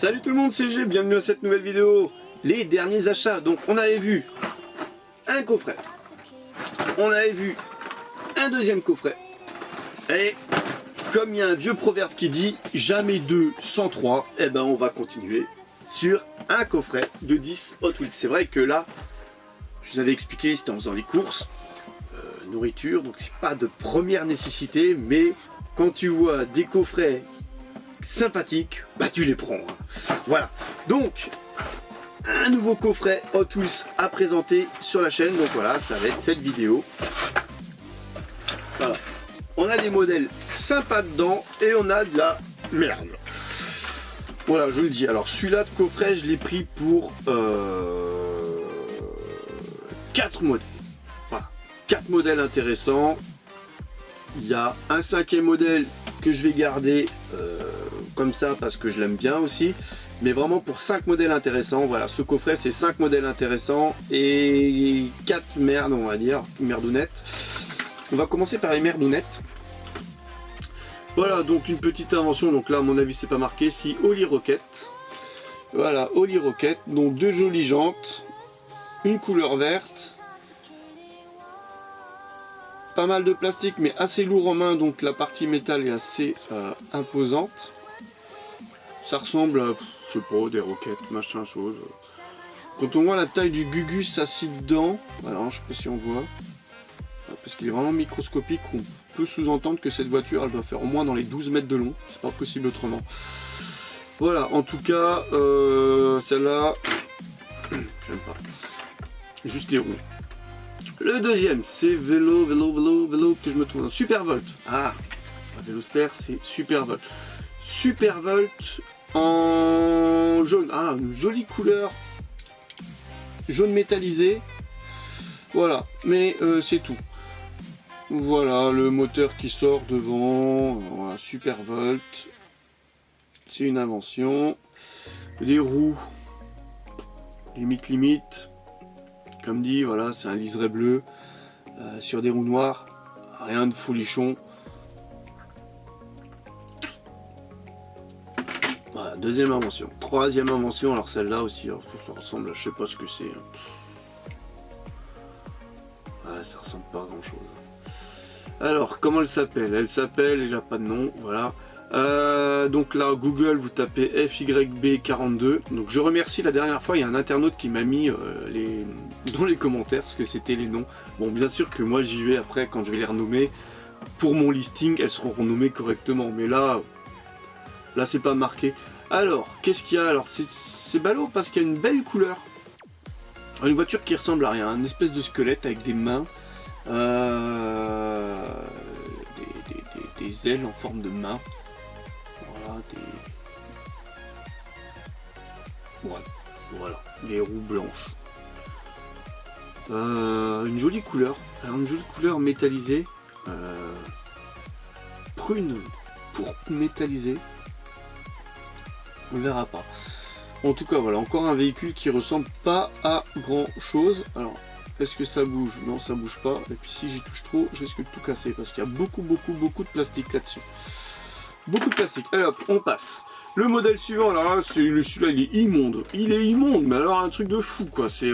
Salut tout le monde, c'est G, bienvenue à cette nouvelle vidéo. Les derniers achats, donc on avait vu un coffret, on avait vu un deuxième coffret, et comme il y a un vieux proverbe qui dit jamais 2 sans 3, et ben on va continuer sur un coffret de 10 Hot Wheels. C'est vrai que là, je vous avais expliqué, c'était en faisant les courses, nourriture, donc c'est pas de première nécessité, mais quand tu vois des coffrets sympathiques, bah tu les prends. Voilà, donc un nouveau coffret Hot Wheels à présenter sur la chaîne, donc voilà, ça va être cette vidéo. Voilà, on a des modèles sympas dedans et on a de la merde. Voilà, je le dis. Alors celui-là de coffret, je l'ai pris pour 4 modèles. Voilà, 4 modèles intéressants. Il y a un 5e modèle que je vais garder comme ça parce que je l'aime bien aussi. Mais vraiment pour 5 modèles intéressants. Voilà, ce coffret c'est 5 modèles intéressants et 4 merdes, on va dire, merdounettes. On va commencer par les merdounettes. Voilà, donc une petite invention, donc là à mon avis c'est pas marqué, si Holly Rocket. Voilà, Holly Rocket, donc 2 jolies jantes, une couleur verte, pas mal de plastique mais assez lourd en main, donc la partie métal est assez imposante. Ça ressemble à, je sais pas, des roquettes, machin chose. Quand on voit la taille du Gugus assis dedans, alors je sais pas si on voit, parce qu'il est vraiment microscopique, on peut sous-entendre que cette voiture elle doit faire au moins dans les 12 mètres de long, c'est pas possible autrement. Voilà, en tout cas, celle-là, j'aime pas. Juste les roues. Le deuxième, c'est vélo que je me trouve. Supervolt. Ah, Véloster, c'est Supervolt. Supervolt en jaune. Ah, une jolie couleur. Jaune métallisé. Voilà, mais c'est tout. Voilà, le moteur qui sort devant. Voilà, Supervolt. C'est une invention. Les roues. Limite. Comme dit, voilà, c'est un liseré bleu sur des roues noires, rien de folichon. Voilà, deuxième invention. Troisième invention, alors celle-là aussi, alors ça ressemble à je sais pas ce que c'est. Voilà, ça ressemble pas à grand chose. Alors, comment elle s'appelle? Elle n'a pas de nom, voilà. Donc là Google vous tapez FYB42. Donc je remercie, la dernière fois il y a un internaute qui m'a mis dans les commentaires ce que c'était les noms. Bon, bien sûr que moi j'y vais après quand je vais les renommer pour mon listing, elles seront renommées correctement, mais là c'est pas marqué. Alors qu'est-ce qu'il y a? Alors c'est ballot parce qu'il y a une belle couleur, une voiture qui ressemble à rien, une espèce de squelette avec des mains, des ailes en forme de main. Voilà, les roues blanches. Une jolie couleur, alors une jolie couleur métallisée, prune pour métalliser. On verra pas. En tout cas, voilà, encore un véhicule qui ressemble pas à grand chose. Alors, est-ce que ça bouge? Non, ça bouge pas. Et puis si j'y touche trop, je risque de tout casser parce qu'il y a beaucoup de plastique là-dessus. Beaucoup de plastique. Allez hop, on passe. Le modèle suivant, alors là, celui-là, il est immonde. Il est immonde, mais alors un truc de fou, quoi. C'est.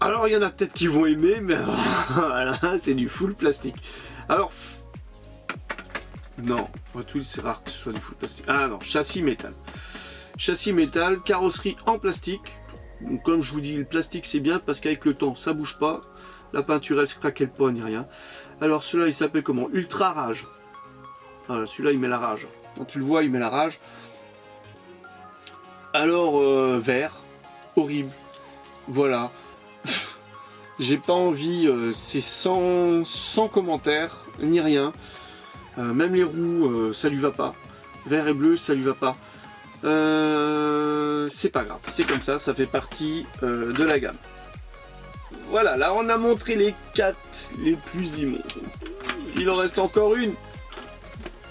Alors, il y en a peut-être qui vont aimer, mais voilà, c'est du full plastique. Alors. Non, tout c'est rare que ce soit du full plastique. Ah non, châssis métal. Châssis métal, carrosserie en plastique. Donc, comme je vous dis, le plastique c'est bien parce qu'avec le temps, ça bouge pas. La peinture, elle se craquelle pas ni rien. Alors, celui-là, il s'appelle comment? Ultra Rage. Voilà, celui-là il met la rage. Quand tu le vois, il met la rage. Alors, vert, horrible. Voilà. J'ai pas envie, c'est sans commentaire, ni rien. Même les roues, ça lui va pas. Vert et bleu, ça lui va pas. C'est pas grave, c'est comme ça fait partie de la gamme. Voilà, là on a montré les 4 les plus immondes. Il en reste encore une.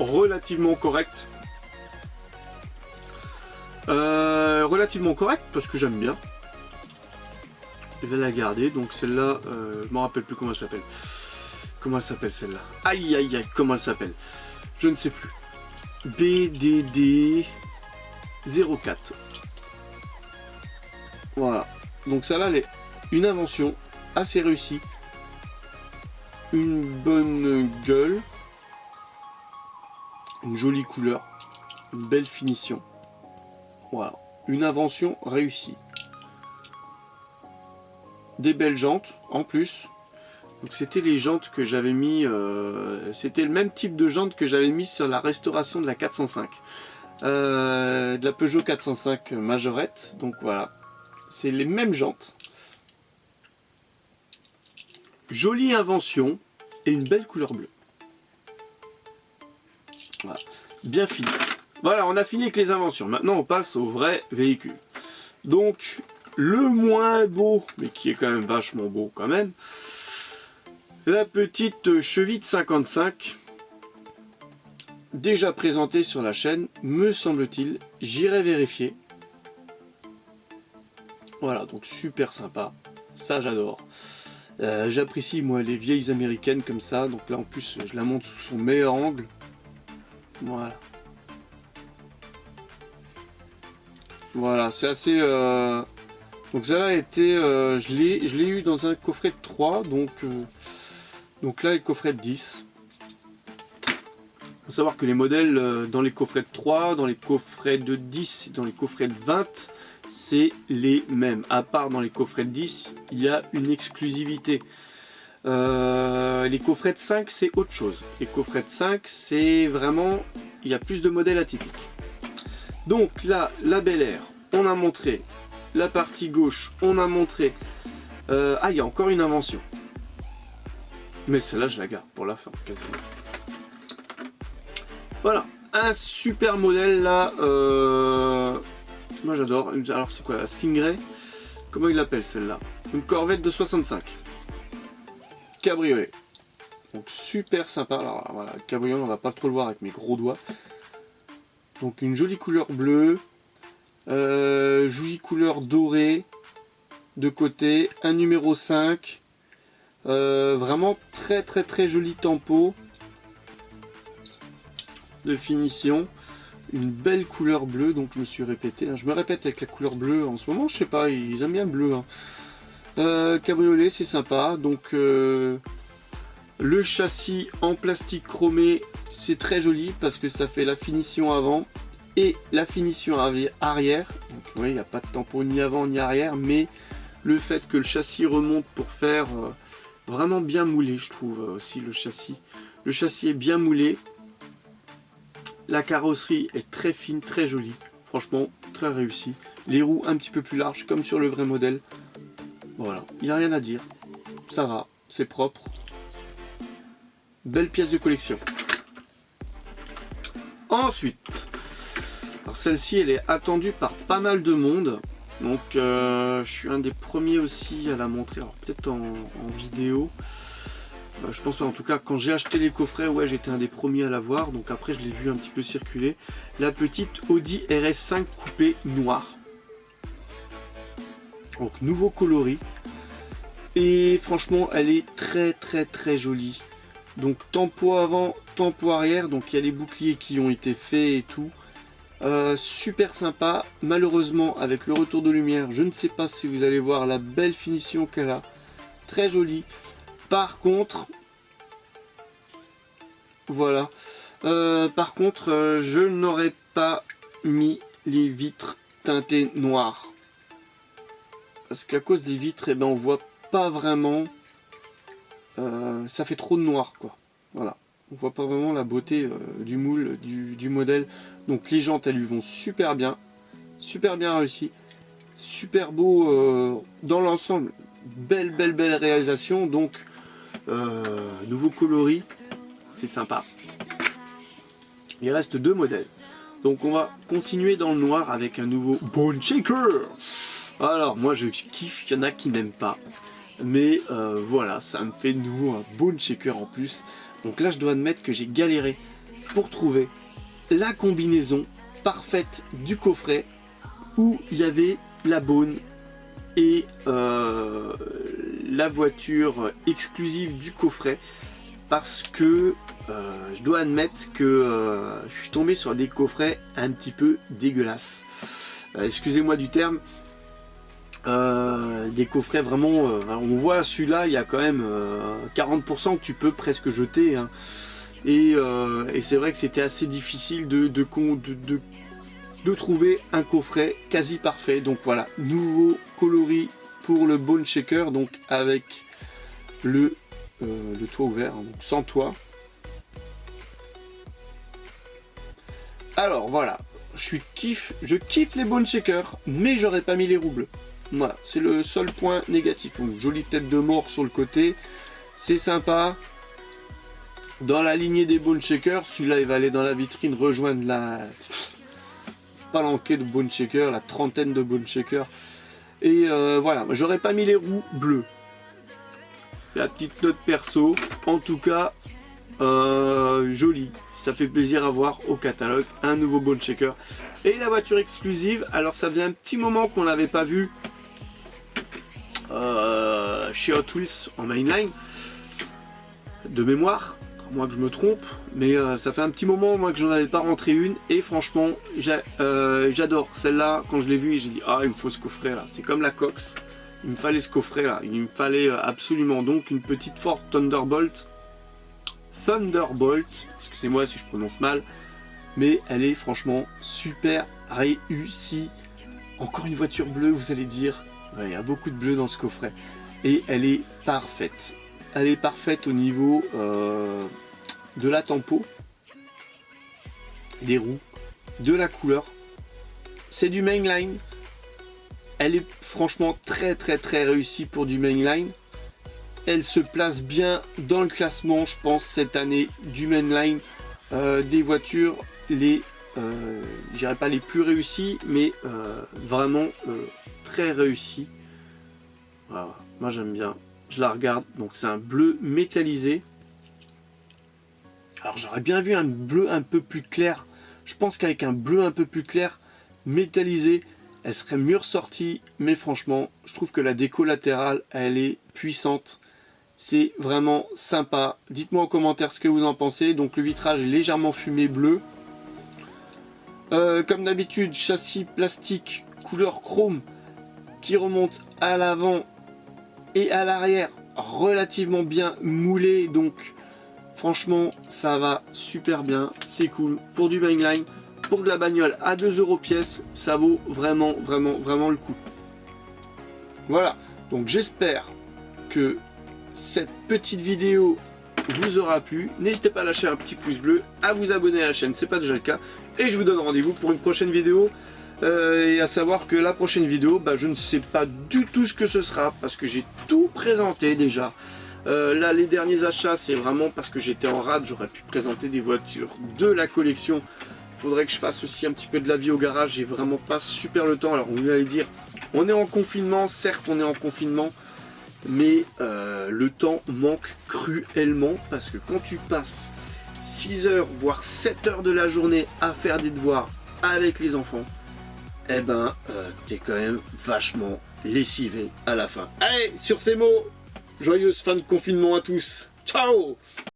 Relativement correcte. Relativement correcte parce que j'aime bien. Je vais la garder. Donc celle-là, je m'en rappelle plus comment elle s'appelle. Comment elle s'appelle celle-là? Aïe aïe aïe, comment elle s'appelle? Je ne sais plus. BDD. 04. Voilà. Donc ça là, une invention assez réussie. Une bonne gueule. Une jolie couleur. Une belle finition. Voilà. Une invention réussie. Des belles jantes en plus. Donc c'était les jantes que j'avais mis. C'était le même type de jantes que j'avais mis sur la restauration de la 405. De la Peugeot 405 Majorette. Donc voilà. C'est les mêmes jantes. Jolie invention. Et une belle couleur bleue. Voilà. Bien fini. Voilà, on a fini avec les inventions. Maintenant, on passe au vrai véhicule. Donc, le moins beau, mais qui est quand même vachement beau quand même, la petite Chevette 55, déjà présentée sur la chaîne, me semble-t-il. J'irai vérifier. Voilà, donc super sympa. Ça, j'adore. J'apprécie, moi, les vieilles américaines comme ça. Donc là, en plus, je la montre sous son meilleur angle. Voilà. Voilà, c'est assez... Donc ça a été... je l'ai eu dans un coffret de 3, donc là, le coffret de 10. Il faut savoir que les modèles dans les coffrets de 3, dans les coffrets de 10, dans les coffrets de 20, c'est les mêmes. À part dans les coffrets de 10, il y a une exclusivité. Les coffrets de 5, c'est autre chose. Les coffrets de 5, c'est vraiment... Il y a plus de modèles atypiques. Donc là, la Bel Air, on a montré. La partie gauche, on a montré. Ah, il y a encore une invention. Mais celle-là, je la garde pour la fin, quasiment. Voilà, un super modèle là. Moi j'adore. Alors c'est quoi, la Stingray? Comment il l'appelle celle-là? Une Corvette de 65. Cabriolet. Donc super sympa. Alors voilà, cabriolet, on va pas trop le voir avec mes gros doigts. Donc une jolie couleur bleue. Jolie couleur dorée. De côté. Un numéro 5. Vraiment très très très joli tempo. De finition. Une belle couleur bleue, donc je me suis répété. Je me répète avec la couleur bleue en ce moment, je sais pas, ils aiment bien le bleu. Hein. Cabriolet, c'est sympa. Donc le châssis en plastique chromé, c'est très joli parce que ça fait la finition avant et la finition arrière. Donc vous voyez, il n'y a pas de tampon ni avant ni arrière, mais le fait que le châssis remonte pour faire vraiment bien moulé, je trouve aussi le châssis. Le châssis est bien moulé. La carrosserie est très fine, très jolie. Franchement, très réussi. Les roues un petit peu plus larges, comme sur le vrai modèle. Voilà, il n'y a rien à dire. Ça va, c'est propre. Belle pièce de collection. Ensuite, alors celle-ci, elle est attendue par pas mal de monde. Donc, je suis un des premiers aussi à la montrer. Alors, peut-être en vidéo. Je pense pas, en tout cas quand j'ai acheté les coffrets, ouais, j'étais un des premiers à l'avoir, donc après je l'ai vu un petit peu circuler. La petite Audi RS5 coupé noir. Donc nouveau coloris. Et franchement elle est très très très jolie. Donc tempo avant, tempo arrière, donc il y a les boucliers qui ont été faits et tout. Super sympa. Malheureusement avec le retour de lumière, je ne sais pas si vous allez voir la belle finition qu'elle a. Très jolie. Par contre, voilà. Par contre, je n'aurais pas mis les vitres teintées noires. Parce qu'à cause des vitres, eh ben, on voit pas vraiment. Ça fait trop de noir, quoi. Voilà. On voit pas vraiment la beauté du moule, du modèle. Donc les jantes, elles lui vont super bien. Super bien réussi. Super beau dans l'ensemble. Belle réalisation. Donc, nouveau coloris. C'est sympa. Il reste 2 modèles. Donc on va continuer dans le noir avec un nouveau Bone Shaker. Alors moi je kiffe, il y en a qui n'aiment pas. Mais voilà, ça me fait de nouveau un Bone Shaker en plus. Donc là je dois admettre que j'ai galéré pour trouver la combinaison parfaite du coffret où il y avait la Bone et la voiture exclusive du coffret. parce que je dois admettre que je suis tombé sur des coffrets un petit peu dégueulasses. Excusez-moi du terme. Des coffrets vraiment, on voit celui-là, il y a quand même 40% que tu peux presque jeter, hein. Et c'est vrai que c'était assez difficile de trouver un coffret quasi parfait. Donc voilà, nouveau coloris pour le Bone Shaker, donc avec le toit ouvert, hein, donc sans toit. Alors voilà, je kiffe les Bone Shakers, mais j'aurais pas mis les roues bleues. Voilà, c'est le seul point négatif. Donc, jolie tête de mort sur le côté, c'est sympa. Dans la lignée des Bone Shakers, celui-là il va aller dans la vitrine rejoindre la palanquée de Bone Shaker, la trentaine de Bone Shaker. Et voilà, j'aurais pas mis les roues bleues. La petite note perso, en tout cas, joli. Ça fait plaisir à voir au catalogue, un nouveau Bone Shaker. Et la voiture exclusive, alors ça faisait un petit moment qu'on l'avait pas vu chez Hot Wheels en mainline, de mémoire, à moins que je me trompe, mais ça fait un petit moment moi que j'en avais pas rentré une, et franchement j'adore celle-là. Quand je l'ai vue, j'ai dit ah, il me faut ce coffret là, c'est comme la Cox, il me fallait ce coffret là, il me fallait absolument. Donc une petite Ford Thunderbolt, excusez-moi si je prononce mal, mais elle est franchement super réussie. Encore une voiture bleue, vous allez dire. Ouais, il y a beaucoup de bleu dans ce coffret. Et elle est parfaite. Elle est parfaite au niveau de la tempo, des roues, de la couleur. C'est du mainline. Elle est franchement très réussie pour du mainline. Elle se place bien dans le classement, je pense, cette année, du mainline des voitures, les je dirais pas les plus réussies, mais vraiment très réussies. Voilà, moi j'aime bien, je la regarde. Donc c'est un bleu métallisé. Alors j'aurais bien vu un bleu un peu plus clair. Je pense qu'avec un bleu un peu plus clair métallisé, elle serait mieux ressortie, mais franchement je trouve que la déco latérale elle est puissante. C'est vraiment sympa. Dites-moi en commentaire ce que vous en pensez. Donc le vitrage est légèrement fumé bleu. Comme d'habitude, châssis plastique couleur chrome qui remonte à l'avant et à l'arrière, relativement bien moulé. Donc franchement ça va super bien, c'est cool. Pour du mainline, pour de la bagnole à 2 € pièce, ça vaut vraiment le coup. Voilà, donc j'espère que cette petite vidéo vous aura plu. N'hésitez pas à lâcher un petit pouce bleu, à vous abonner à la chaîne, c'est pas déjà le cas. Et je vous donne rendez-vous pour une prochaine vidéo. Et à savoir que la prochaine vidéo, je ne sais pas du tout ce que ce sera, parce que j'ai tout présenté déjà. Là, les derniers achats, c'est vraiment parce que j'étais en rade. J'aurais pu présenter des voitures de la collection. Il faudrait que je fasse aussi un petit peu de la vie au garage. J'ai vraiment pas super le temps. Alors vous allez dire, on est en confinement, certes on est en confinement, mais le temps manque cruellement, parce que quand tu passes 6 heures voire 7 heures de la journée à faire des devoirs avec les enfants, eh ben t'es quand même vachement lessivé à la fin. Allez, sur ces mots, joyeuse fin de confinement à tous, ciao.